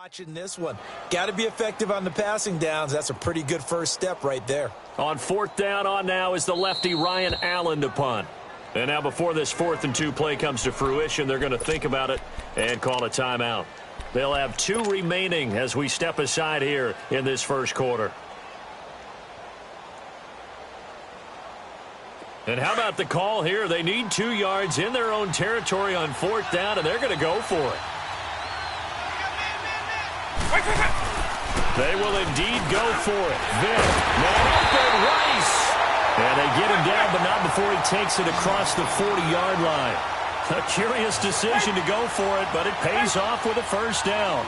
Watching this one. Got to be effective on the passing downs. That's a pretty good first step right there. On fourth down on now is the lefty Ryan Allen to punt. And now before this 4th and 2 play comes to fruition, they're going to think about it and call a timeout. They'll have 2 remaining as we step aside here in this first quarter. And how about the call here? They need 2 yards in their own territory on 4th down, and they're going to go for it. They will indeed go for it. Vic, man open, Rice. And they get him down, but not before he takes it across the 40-yard line. A curious decision to go for it, but it pays off with a first down.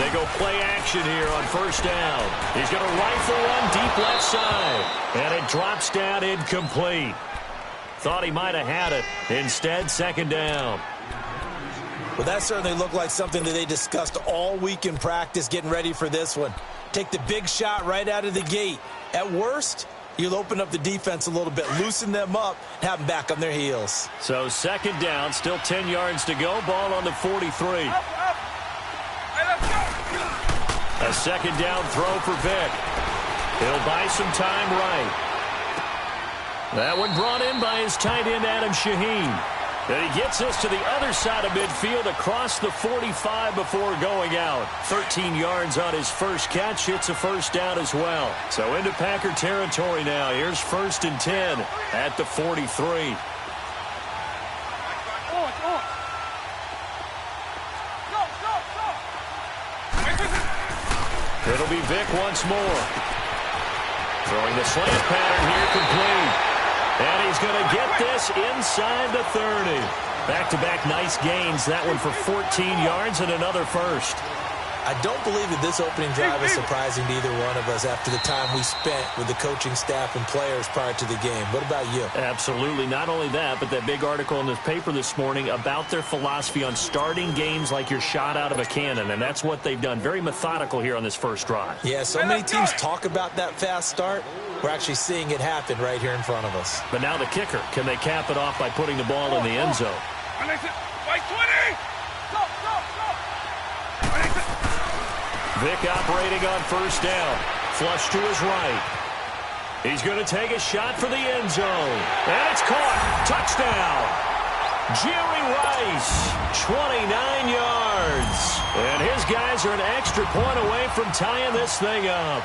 They go play action here on first down. He's going to rifle one deep left side. And it drops down incomplete. Thought he might have had it. Instead, second down. Well, that certainly looked like something that they discussed all week in practice getting ready for this one. Take the big shot right out of the gate. At worst, you'll open up the defense a little bit, loosen them up, and have them back on their heels. So second down, still 10 yards to go. Ball on the 43. A second down throw for Vic. He'll buy some time right. That one brought in by his tight end, Adam Shaheen. And he gets us to the other side of midfield across the 45 before going out. 13 yards on his first catch. It's a first down as well. So into Packer territory now. Here's 1st and 10 at the 43. It'll be Vic once more. Throwing the slant pattern here complete. And he's going to get this inside the 30. Back-to-back nice gains. That one for 14 yards and another first. I don't believe that this opening drive is surprising to either one of us after the time we spent with the coaching staff and players prior to the game. What about you? Absolutely. Not only that, but that big article in this paper this morning about their philosophy on starting games like you're shot out of a cannon, and that's what they've done. Very methodical here on this first drive. Yeah, so many teams talk about that fast start. We're actually seeing it happen right here in front of us. But now the kicker. Can they cap it off by putting the ball in the end zone? Vic operating on first down. Flush to his right. He's going to take a shot for the end zone. And it's caught. Touchdown. Jerry Rice, 29 yards. And his guys are an extra point away from tying this thing up.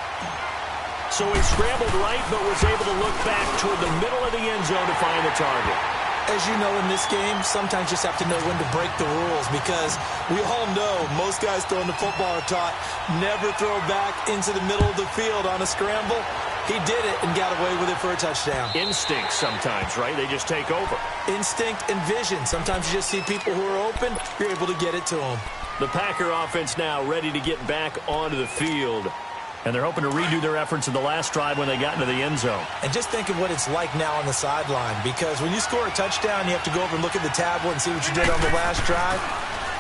So he scrambled right, but was able to look back toward the middle of the end zone to find the target. As you know, in this game, sometimes you just have to know when to break the rules because we all know most guys throwing the football are taught never throw back into the middle of the field on a scramble. He did it and got away with it for a touchdown. Instinct sometimes, right? They just take over. Instinct and vision. Sometimes you just see people who are open, you're able to get it to them. The Packer offense now ready to get back onto the field. And they're hoping to redo their efforts in the last drive when they got into the end zone. And just think of what it's like now on the sideline, because when you score a touchdown, you have to go over and look at the tablet and see what you did on the last drive.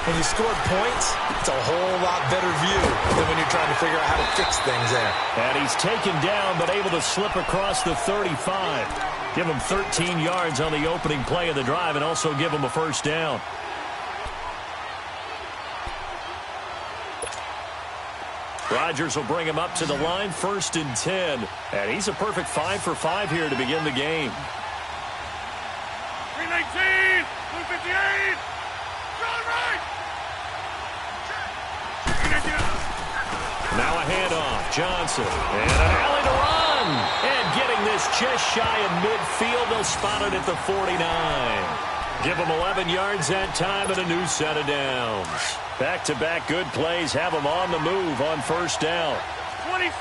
When you scored points, it's a whole lot better view than when you're trying to figure out how to fix things there. And he's taken down, but able to slip across the 35. Give him 13 yards on the opening play of the drive and also give him a first down. Rodgers will bring him up to the line, 1st and 10. And he's a perfect 5 for 5 here to begin the game. 319, 258, right. Now a handoff, Johnson, and an alley to run. And getting this just shy of midfield, they'll spot it at the 49. Give them 11 yards that time and a new set of downs. Back-to-back good plays have them on the move on first down. 26.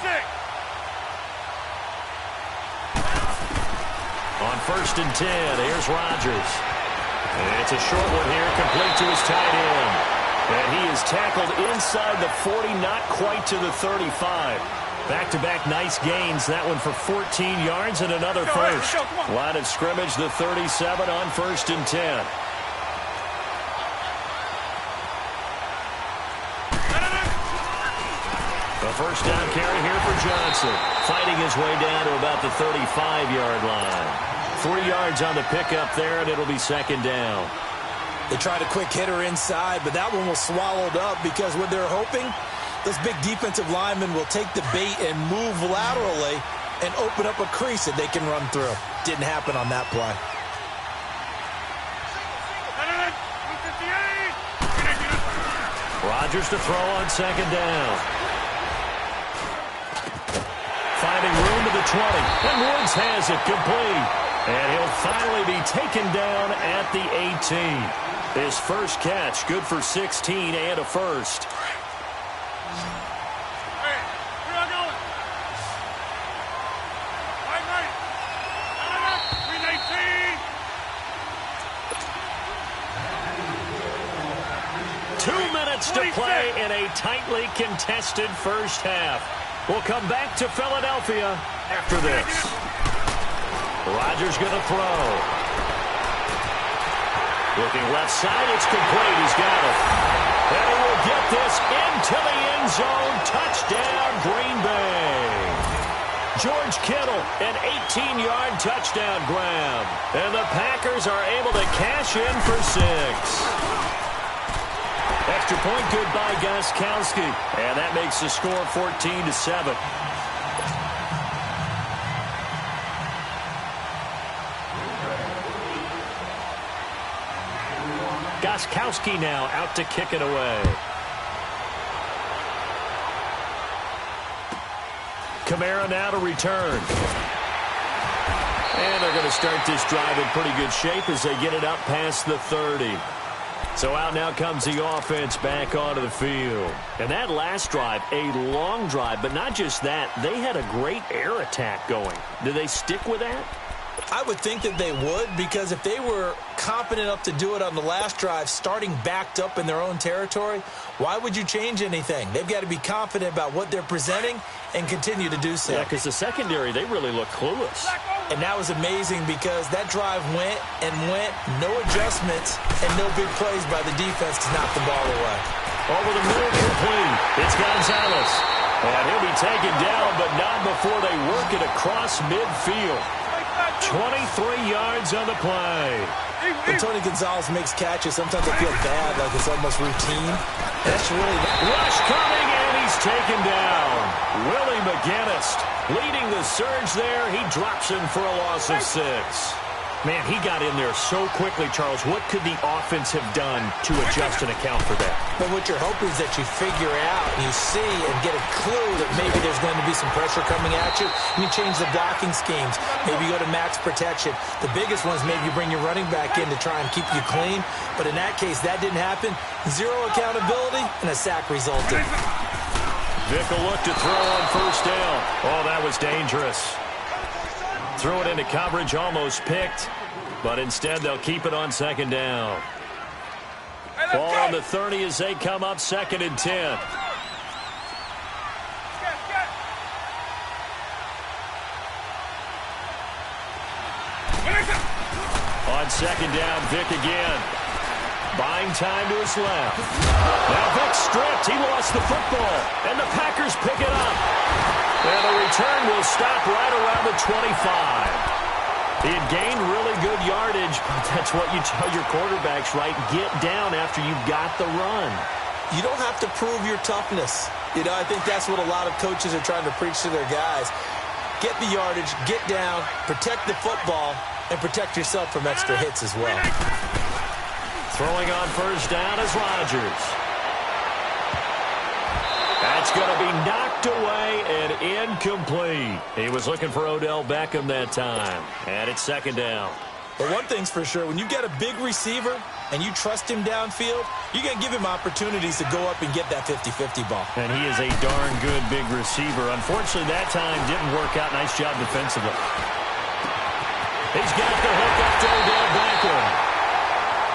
On 1st and 10, here's Rodgers. And it's a short one here, complete to his tight end. And he is tackled inside the 40, not quite to the 35. Back-to-back nice gains. That one for 14 yards and another first. Line of scrimmage, the 37 on 1st and 10. A first down carry here for Johnson. Fighting his way down to about the 35-yard line. 3 yards on the pickup there, and it'll be second down. They tried a quick hitter inside, but that one was swallowed up because what they're hoping, those big defensive linemen will take the bait and move laterally and open up a crease that they can run through. Didn't happen on that play. Rodgers to throw on second down. Finding room to the 20, and Woods has it complete. And he'll finally be taken down at the 18. His first catch, good for 16 and a first. Hey, where are you going? Right. 319. 2 minutes to play in a tightly contested first half. We'll come back to Philadelphia after this. Rodgers going to throw. Looking left side, it's complete. He's got it. And he will get this into the end zone. Touchdown, Green Bay. George Kittle, an 18-yard touchdown grab. And the Packers are able to cash in for 6. Extra point good by Gostkowski. And that makes the score 14-7. Gostkowski now out to kick it away. Kamara now to return. And they're going to start this drive in pretty good shape as they get it up past the 30. So out now comes the offense back onto the field. And that last drive, a long drive, but not just that. They had a great air attack going. Do they stick with that? I would think that they would, because if they were confident enough to do it on the last drive, starting backed up in their own territory, why would you change anything? They've got to be confident about what they're presenting and continue to do so. Yeah, because the secondary, they really look clueless. And that was amazing because that drive went and went, no adjustments, and no big plays by the defense to knock the ball away. Over the middle, complete. It's Gonzalez. And he'll be taken down, but not before they work it across midfield. 23 yards on the play. When Tony Gonzalez makes catches, sometimes I feel bad, like it's almost routine. That's really... Rush coming, and he's taken down. Willie McGinnis leading the surge there. He drops him for a loss of 6. Man, he got in there so quickly, Charles. What could the offense have done to adjust and account for that? But what you're hoping is that you figure out and you see and get a clue that maybe there's going to be some pressure coming at you. You change the blocking schemes. Maybe you go to max protection. The biggest one is maybe you bring your running back in to try and keep you clean. But in that case, that didn't happen. 0 accountability, and a sack resulted. Vick will look to throw on first down. Oh, that was dangerous. Threw it into coverage, almost picked. But instead, they'll keep it on second down. Ball on the 30 as they come up 2nd and 10. On second down, Vick again. Buying time to his left. Now Vick stripped. He lost the football. And the Packers pick it up. And the return will stop right around the 25. He had gained really good yardage, but that's what you tell your quarterbacks, right? Get down after you've got the run. You don't have to prove your toughness. You know, I think that's what a lot of coaches are trying to preach to their guys. Get the yardage, get down, protect the football, and protect yourself from extra hits as well. Throwing on first down is Rodgers. That's going to be knocked away and incomplete. He was looking for Odell Beckham that time. And it's second down. But one thing's for sure, when you got a big receiver and you trust him downfield, you're going to give him opportunities to go up and get that 50-50 ball. And he is a darn good big receiver. Unfortunately, that time didn't work out. Nice job defensively. He's got the hook up to Odell Beckham.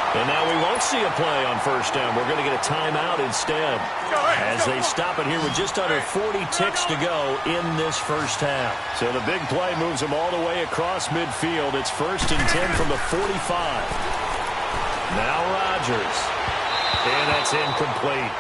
And now we won't see a play on first down. We're going to get a timeout instead as they stop it here with just under 40 ticks to go in this first half. So the big play moves them all the way across midfield. It's 1st and 10 from the 45. Now Rodgers. And that's incomplete.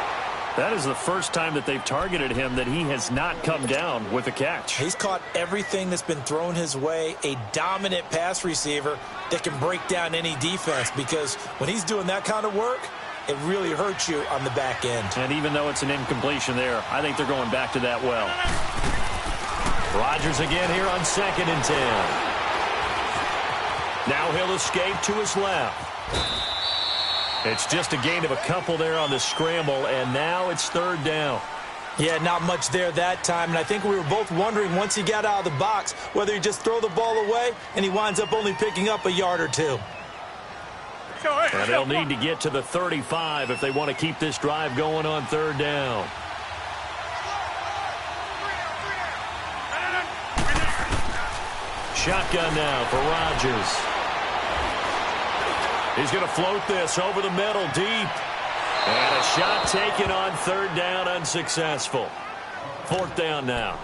That is the first time that they've targeted him that he has not come down with a catch. He's caught everything that's been thrown his way. A dominant pass receiver that can break down any defense, because when he's doing that kind of work, it really hurts you on the back end. And even though it's an incompletion there, I think they're going back to that well. Rodgers again here on 2nd and 10. Now he'll escape to his left. It's just a gain of a couple there on the scramble, and now it's 3rd down. Yeah, not much there that time, and I think we were both wondering once he got out of the box whether he just throw the ball away and he winds up only picking up a yard or two. And they'll need to get to the 35 if they want to keep this drive going on 3rd down. Shotgun now for Rodgers. He's going to float this over the middle deep. And a shot taken on 3rd down, unsuccessful. 4th down now.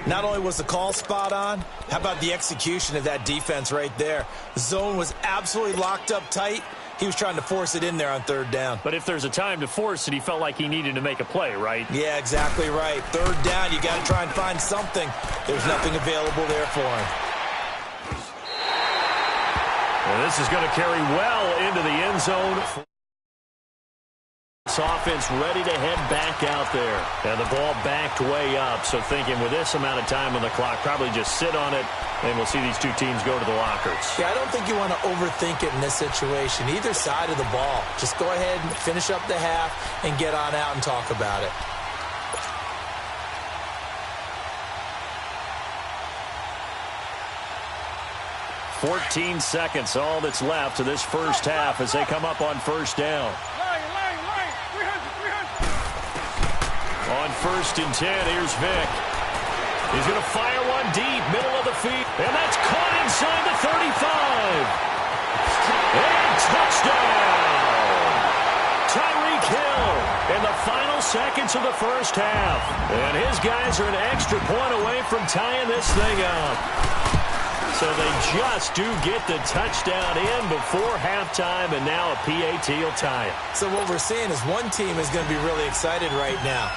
Not only was the call spot on, how about the execution of that defense right there? The zone was absolutely locked up tight. He was trying to force it in there on 3rd down. But if there's a time to force it, he felt like he needed to make a play, right? Yeah, exactly right. 3rd down, you got to try and find something. There's nothing available there for him. And this is going to carry well into the end zone. This offense ready to head back out there. And the ball backed way up. So thinking with this amount of time on the clock, probably just sit on it, and we'll see these two teams go to the lockers. Yeah, I don't think you want to overthink it in this situation. Either side of the ball. Just go ahead and finish up the half and get on out and talk about it. "14 seconds, all that's left to this first half as they come up on 1st down. On 1st and 10, here's Vick. He's going to fire one deep, middle of the field, and that's caught inside the 35. And touchdown! Tyreek Hill in the final seconds of the first half. And his guys are an extra point away from tying this thing up. So they just do get the touchdown in before halftime, and now a PAT will tie it. So what we're seeing is one team is going to be really excited right now.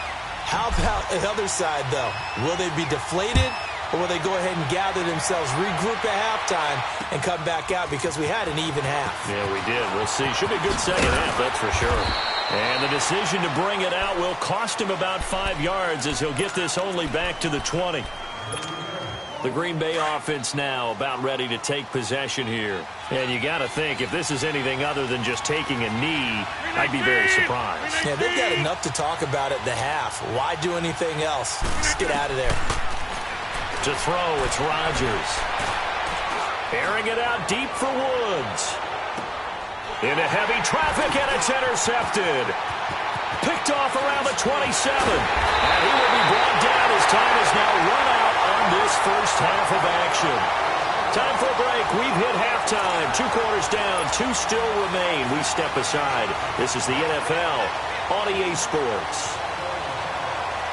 How about the other side, though? Will they be deflated, or will they go ahead and gather themselves, regroup at halftime, and come back out because we had an even half? Yeah, we did. We'll see. Should be a good second half, that's for sure. And the decision to bring it out will cost him about 5 yards as he'll get this only back to the 20. The Green Bay offense now about ready to take possession here. And you got to think, if this is anything other than just taking a knee, I'd be very surprised. Yeah, they've got enough to talk about at the half. Why do anything else? Just get out of there. To throw, it's Rodgers. Airing it out deep for Woods. Into heavy traffic, and it's intercepted. Picked off around the 27. And he will be brought down as time is now run out on this first half of action. Time for a break. We've hit halftime. 2 quarters down. 2 still remain. We step aside. This is the NFL on EA Sports.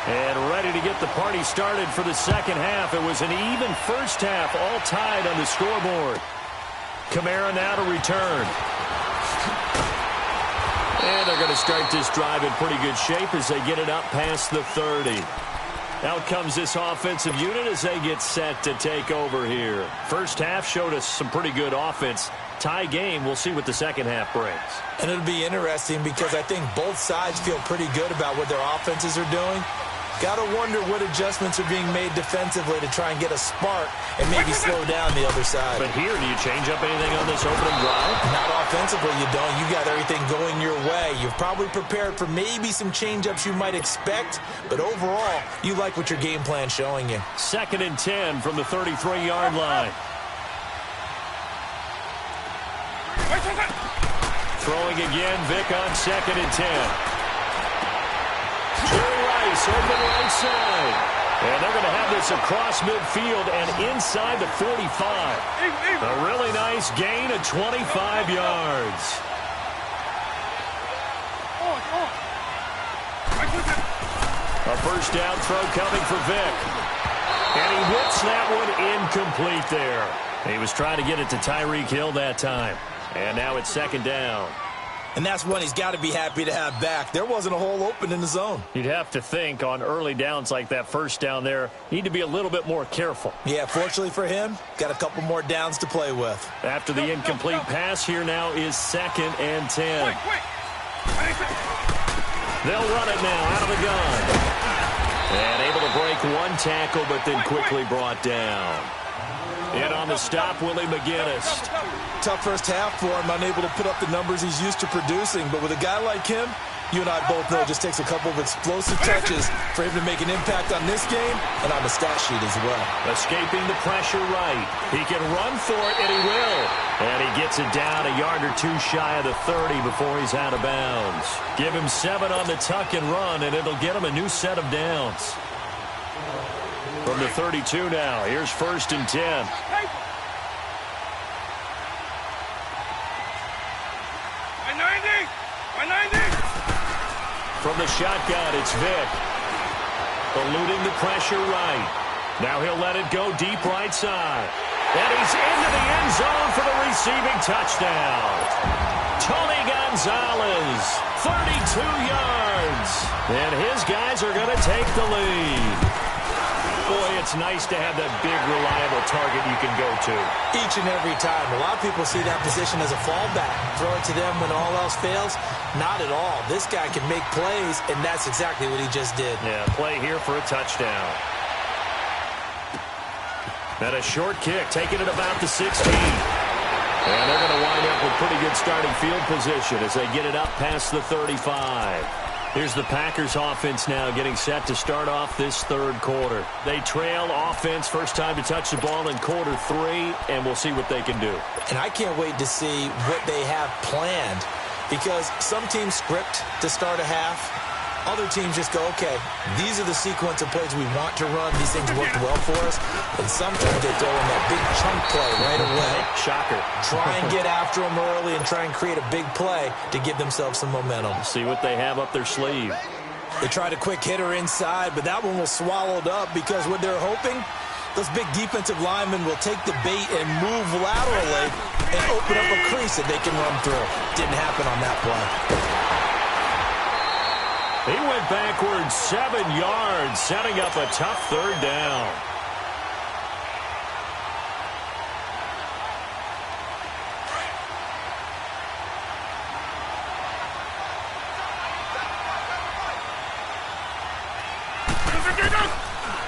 And ready to get the party started for the second half. It was an even first half, all tied on the scoreboard. Kamara now to return. And they're going to start this drive in pretty good shape as they get it up past the 30. Out comes this offensive unit as they get set to take over here. First half showed us some pretty good offense. Tie game. We'll see what the second half brings. And it'll be interesting because I think both sides feel pretty good about what their offenses are doing. Got to wonder what adjustments are being made defensively to try and get a spark and maybe slow down the other side. But here, do you change up anything on this opening drive? Not offensively, you don't. You got everything going your way. You've probably prepared for maybe some change-ups you might expect, but overall, you like what your game plan's showing you. 2nd and 10 from the 33-yard line. Throwing again, Vick on 2nd and 10. Open right side. And they're going to have this across midfield and inside the 45. A really nice gain of 25 yards. A first down throw coming for Vick. And he whips that one incomplete there. He was trying to get it to Tyreek Hill that time. And now it's 2nd down. And that's one he's got to be happy to have back. There wasn't a hole open in the zone. You'd have to think on early downs like that first down there, need to be a little bit more careful. Yeah, fortunately for him, got a couple more downs to play with. After the incomplete pass, here now is 2nd and 10. They'll run it now out of the gun. And able to break one tackle, but then quickly brought down. In on the stop, Willie McGinnis. Tough first half for him, unable to put up the numbers he's used to producing. But with a guy like him, you and I both know it just takes a couple of explosive touches for him to make an impact on this game and on the stat sheet as well. Escaping the pressure right. He can run for it, and he will. And he gets it down a yard or two shy of the 30 before he's out of bounds. Give him 7 on the tuck and run, and it'll get him a new set of downs. From the 32 now, here's 1st and 10. From the shotgun, it's Vick. Eluding the pressure right. Now he'll let it go deep right side. And he's into the end zone for the receiving touchdown. Tony Gonzalez, 32 yards. And his guys are going to take the lead. Boy, it's nice to have that big, reliable target you can go to. Each and every time. A lot of people see that position as a fallback. Throw it to them when all else fails. Not at all. This guy can make plays, and that's exactly what he just did. Yeah, play here for a touchdown. And a short kick, taking it about the 16. And they're going to wind up with pretty good starting field position as they get it up past the 35. Here's the Packers offense now getting set to start off this third quarter. They trail offense, first time to touch the ball in quarter 3, and we'll see what they can do. And I can't wait to see what they have planned, because some teams script to start a half. Other teams just go, okay, these are the sequence of plays we want to run. These things worked well for us. And sometimes they throw in that big chunk play right away. Shocker. Try and get after them early and try and create a big play to give themselves some momentum. See what they have up their sleeve. They tried a quick hitter inside, but that one was swallowed up because what they're hoping, those big defensive linemen will take the bait and move laterally and open up a crease that they can run through. Didn't happen on that play. He went backwards 7 yards, setting up a tough third down.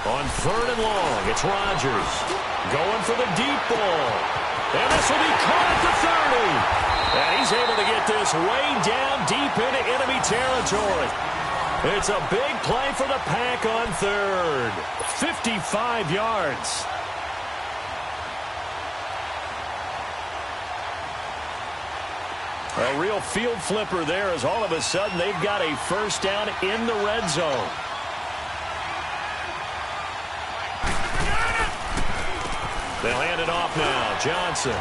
On 3rd and long, it's Rodgers going for the deep ball. And this will be caught at the 30. And he's able to get this way down deep into enemy territory. It's a big play for the Pack on 3rd. 55 yards. A real field flipper there as all of a sudden they've got a first down in the red zone. They'll hand it off now. Johnson.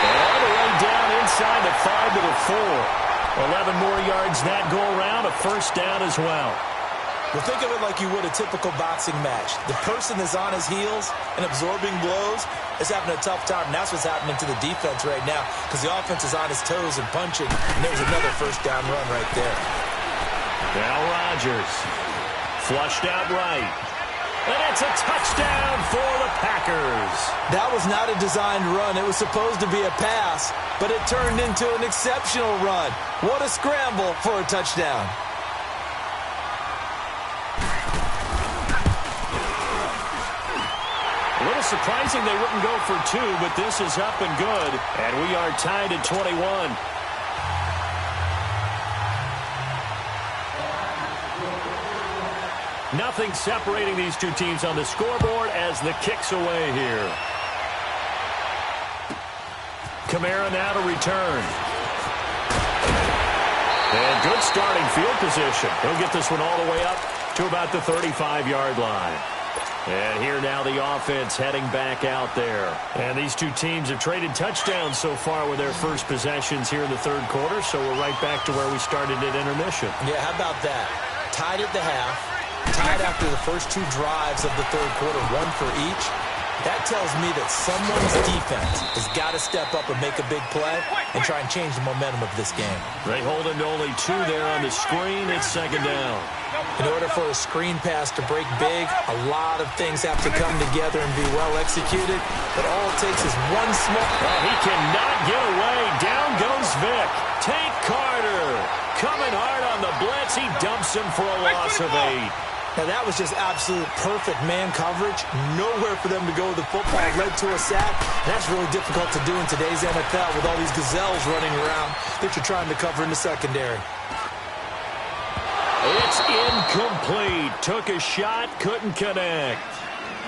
All the way down inside the 5 to the 4. 11 more yards that go around, a first down as well. Well, think of it like you would a typical boxing match. The person is on his heels and absorbing blows is having a tough time, and that's what's happening to the defense right now because the offense is on his toes and punching, and there's another first down run right there. Now Rodgers, flushed out right. And it's a touchdown for the Packers. That was not a designed run. It was supposed to be a pass, but it turned into an exceptional run. What a scramble for a touchdown. A little surprising they wouldn't go for 2, but this is up and good. And we are tied at 21. Nothing separating these two teams on the scoreboard as the kick's away here. Kamara now to return. And good starting field position. He'll get this one all the way up to about the 35-yard line. And here now the offense heading back out there. And these two teams have traded touchdowns so far with their first possessions here in the third quarter, so we're right back to where we started at intermission. Yeah, how about that? Tied at the half. Tied after the first 2 drives of the third quarter, 1 for each. That tells me that someone's defense has got to step up and make a big play and try and change the momentum of this game. They hold him to only 2 there on the screen. It's second down. In order for a screen pass to break big, a lot of things have to come together and be well executed. But all it takes is one small... Oh, he cannot get away. Down goes Vic. Tank Carter coming hard on the blitz. He dumps him for a loss of 8. Now, that was just absolute perfect man coverage. Nowhere for them to go with the football. Led to a sack. That's really difficult to do in today's NFL with all these gazelles running around that you're trying to cover in the secondary. It's incomplete. Took a shot, couldn't connect.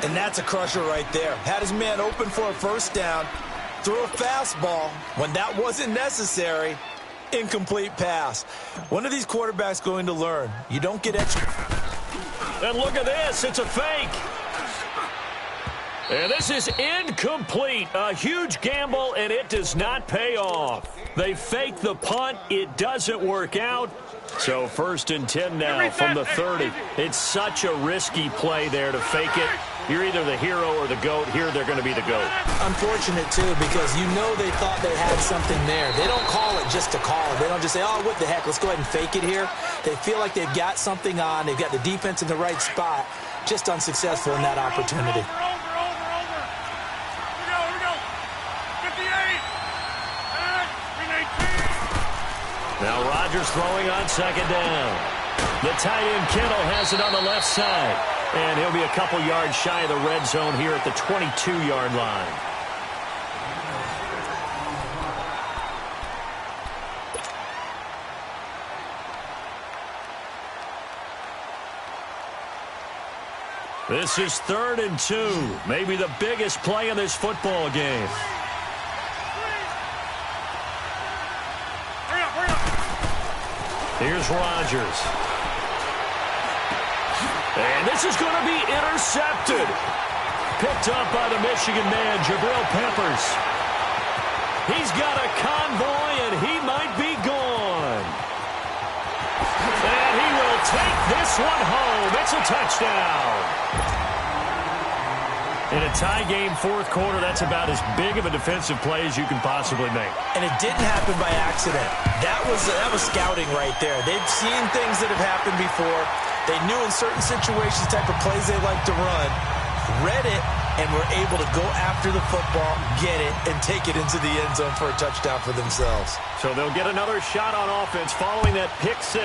And that's a crusher right there. Had his man open for a first down. Threw a fastball when that wasn't necessary. Incomplete pass. When are these quarterbacks going to learn? You don't get extra... And look at this. It's a fake. And this is incomplete. A huge gamble, and it does not pay off. They fake the punt. It doesn't work out. So 1st and 10 now from the 30. It's such a risky play there to fake it. You're either the hero or the GOAT. Here they're going to be the GOAT. Unfortunate, too, because you know they thought they had something there. They don't call it just to call it. They don't just say, oh, what the heck, let's go ahead and fake it here. They feel like they've got something on. They've got the defense in the right spot. Just unsuccessful in that opportunity. Here we go. 58. Now Rodgers throwing on second down. The tight end Kittle has it on the left side. And he'll be a couple yards shy of the red zone here at the 22-yard line. This is 3rd and 2. Maybe the biggest play in this football game. Here's Rodgers. And this is going to be intercepted. Picked up by the Michigan man, Jabril Peppers. He's got a convoy, and he might be gone. And he will take this one home. It's a touchdown. In a tie game, 4th quarter, that's about as big of a defensive play as you can possibly make. And it didn't happen by accident. That was scouting right there. They've seen things that have happened before. They knew in certain situations the type of plays they like to run, read it, and were able to go after the football, get it, and take it into the end zone for a touchdown for themselves. So they'll get another shot on offense following that pick 6,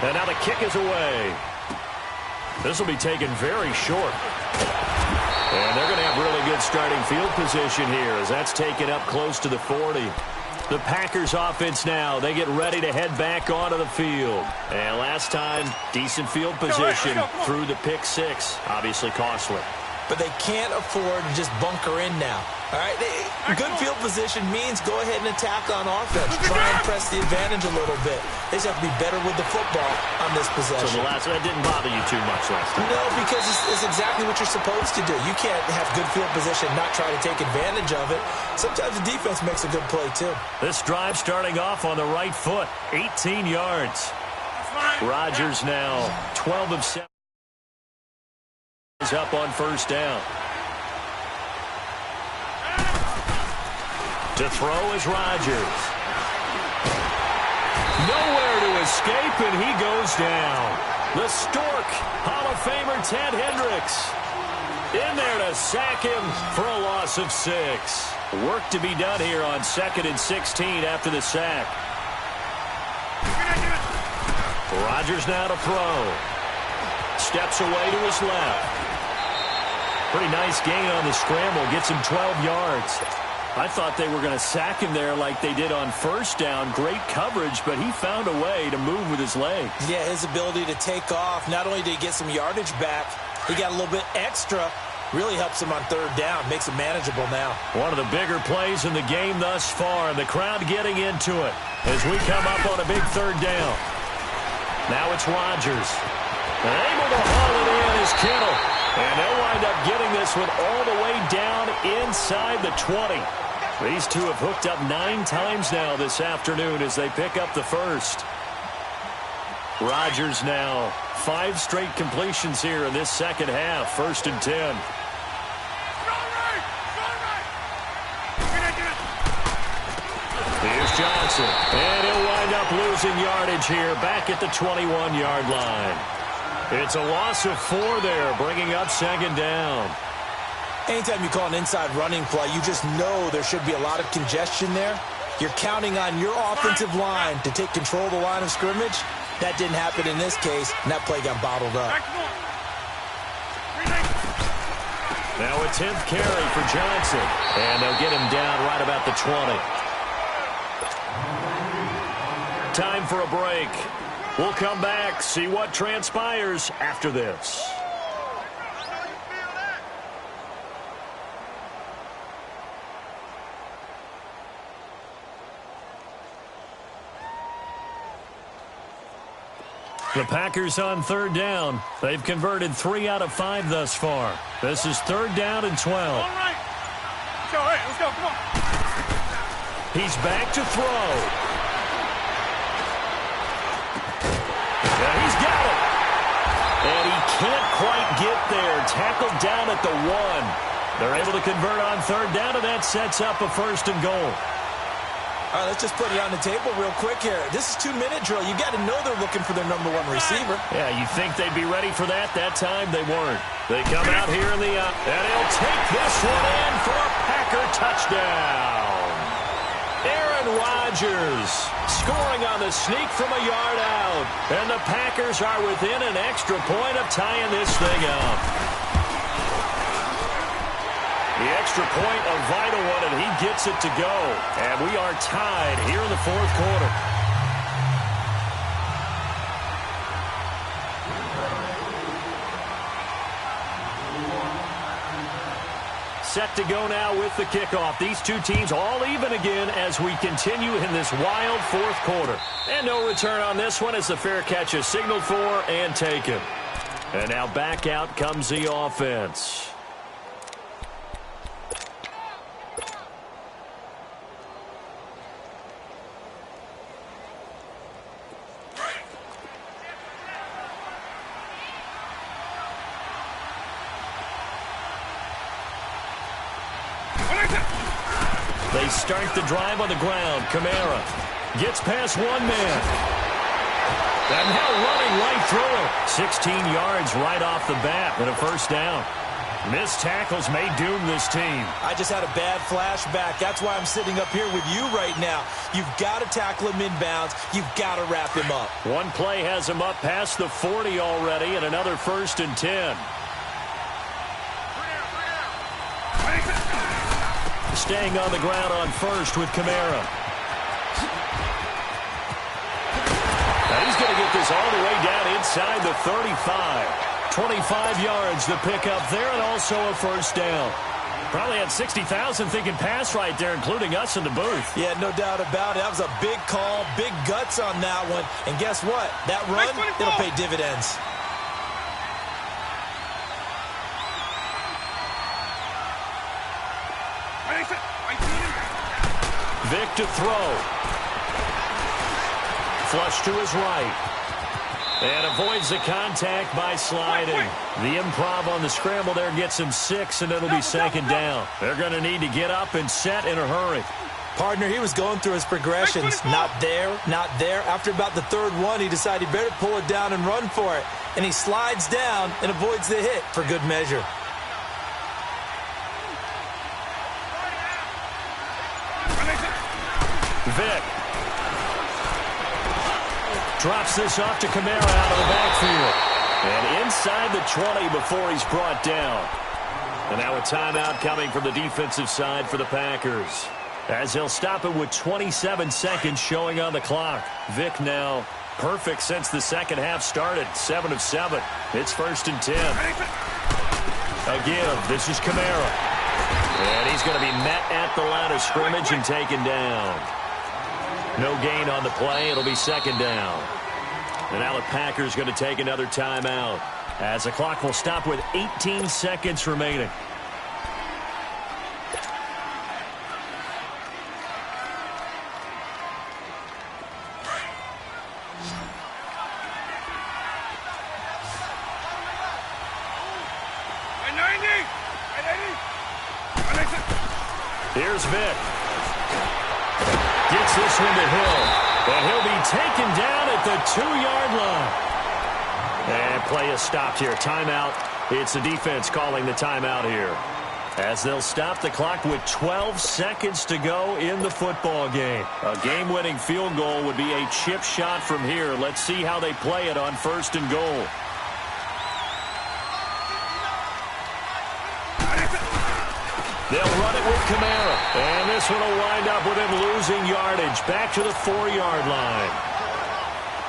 and now the kick is away. This will be taken very short. And they're going to have really good starting field position here as that's taken up close to the 40. The Packers offense now, they get ready to head back onto the field. And last time, decent field position through the pick 6. Obviously costly. But they can't afford to just bunker in now. All right, good field position means go ahead and attack on offense. Try and press the advantage a little bit. They just have to be better with the football on this possession. So that didn't bother you too much last time? No, because it's exactly what you're supposed to do. You can't have good field position and not try to take advantage of it. Sometimes the defense makes a good play, too. This drive starting off on the right foot, 18 yards. Rodgers now 12 of 7. Is up on 1st down. To throw is Rodgers. Nowhere to escape, and he goes down. The Stork, Hall of Famer Ted Hendricks, in there to sack him for a loss of 6. Work to be done here on 2nd and 16 after the sack. Rodgers now to throw. Steps away to his left. Pretty nice gain on the scramble. Gets him 12 yards. I thought they were going to sack him there like they did on 1st down. Great coverage, but he found a way to move with his legs. Yeah, his ability to take off. Not only did he get some yardage back, he got a little bit extra. Really helps him on 3rd down. Makes it manageable now. One of the bigger plays in the game thus far. And the crowd getting into it as we come up on a big 3rd down. Now it's Rodgers. And able to haul it in is Kittle. And they'll wind up getting this one all the way down inside the 20. These two have hooked up 9 times now this afternoon as they pick up the 1st. Rodgers now 5 straight completions here in this 2nd half. 1st and 10. Johnson. And he'll wind up losing yardage here back at the 21-yard line. It's a loss of 4 there, bringing up second down. Anytime you call an inside running play, you just know there should be a lot of congestion there. You're counting on your offensive line to take control of the line of scrimmage. That didn't happen in this case, and that play got bottled up. Now a 10th carry for Johnson, and they'll get him down right about the 20. Time for a break. We'll come back, see what transpires after this. The Packers on third down. They've converted 3 out of 5 thus far. This is third down and 12. All right. Let's go. Come on. He's back to throw. And he's got it. And he can't quite get there. Tackled down at the 1. They're able to convert on third down, and that sets up a first and goal. All right, let's just put it on the table real quick here. This is 2-minute drill. You got to know they're looking for their #1 receiver. Yeah, you think they'd be ready for that? That time they weren't. They come out here in the and he'll take this one in for a Packer touchdown. Aaron Rodgers scoring on the sneak from a yard out. And the Packers are within an extra point of tying this thing up. The extra point, a vital one, and he gets it to go. And we are tied here in the fourth quarter. Set to go now with the kickoff. These two teams all even again as we continue in this wild fourth quarter. And no return on this one as the fair catch is signaled for and taken. And now back out comes the offense. They start the drive on the ground. Kamara gets past one man. And now running right through it. 16 yards right off the bat and a first down. Missed tackles may doom this team. I just had a bad flashback. That's why I'm sitting up here with you right now. You've got to tackle him inbounds. You've got to wrap him up. One play has him up past the 40 already and another first and 10. Staying on the ground on first with Kamara. Now he's going to get this all the way down inside the 35. 25 yards the pickup there and also a first down. Probably had 60,000 thinking pass right there, including us in the booth. Yeah, no doubt about it. That was a big call, big guts on that one. And guess what? That run, it'll pay dividends. Vic to throw. Flush to his right. And avoids the contact by sliding. The improv on the scramble there gets him 6, and it'll be second down. They're going to need to get up and set in a hurry. Partner, he was going through his progressions. Not there, not there. After about the third one, he decided he better pull it down and run for it. And he slides down and avoids the hit for good measure. Vic drops this off to Kamara out of the backfield. And inside the 20 before he's brought down. And now a timeout coming from the defensive side for the Packers. As he'll stop it with 27 seconds showing on the clock. Vic now perfect since the second half started. 7 of 7. It's first and 10. Again, this is Kamara. And he's going to be met at the line of scrimmage and taken down. No gain on the play. It'll be second down. And now the Packers going to take another timeout as the clock will stop with 18 seconds remaining. Here's Vic. Gets this one to Hill. And he'll be taken down at the 2-yard line. And play is stopped here. Timeout. It's the defense calling the timeout here, as they'll stop the clock with 12 seconds to go in the football game. A game-winning field goal would be a chip shot from here. Let's see how they play it on 1st and goal. They'll run it with Kamara. And this one will wind up with him losing yardage. Back to the 4-yard line.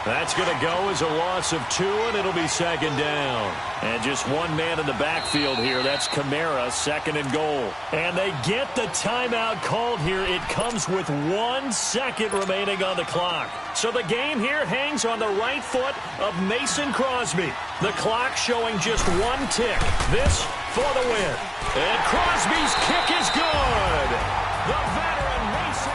That's going to go as a loss of 2, and it'll be 2nd down. And just one man in the backfield here. That's Kamara, 2nd and goal. And they get the timeout called here. It comes with 1 second remaining on the clock. So the game here hangs on the right foot of Mason Crosby. The clock showing just 1 tick. This for the win. And Crosby's kick is good. The veteran Mason.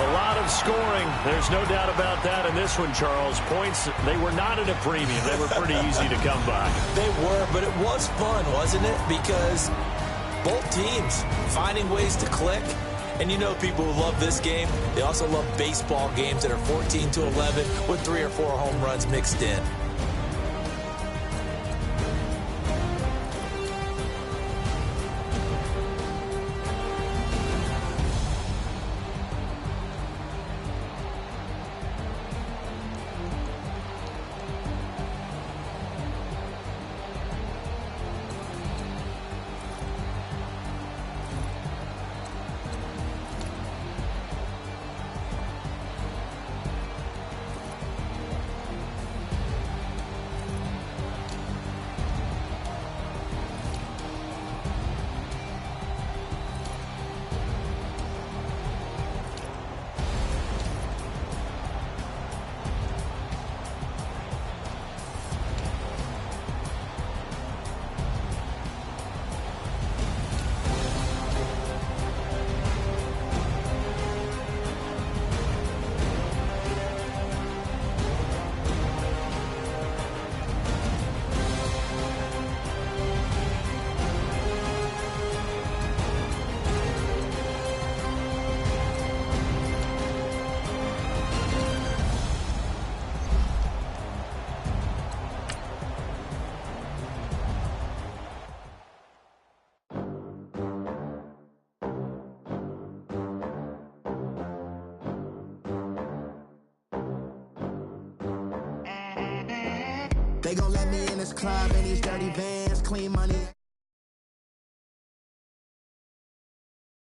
A lot of scoring. There's no doubt about that in this one, Charles. Points, they were not at a premium. They were pretty easy to come by. They were, but it was fun, wasn't it? Because both teams finding ways to click. And you know people who love this game, they also love baseball games that are 14-11 with 3 or 4 home runs mixed in. They gon' let me in this club in these dirty vans, clean money.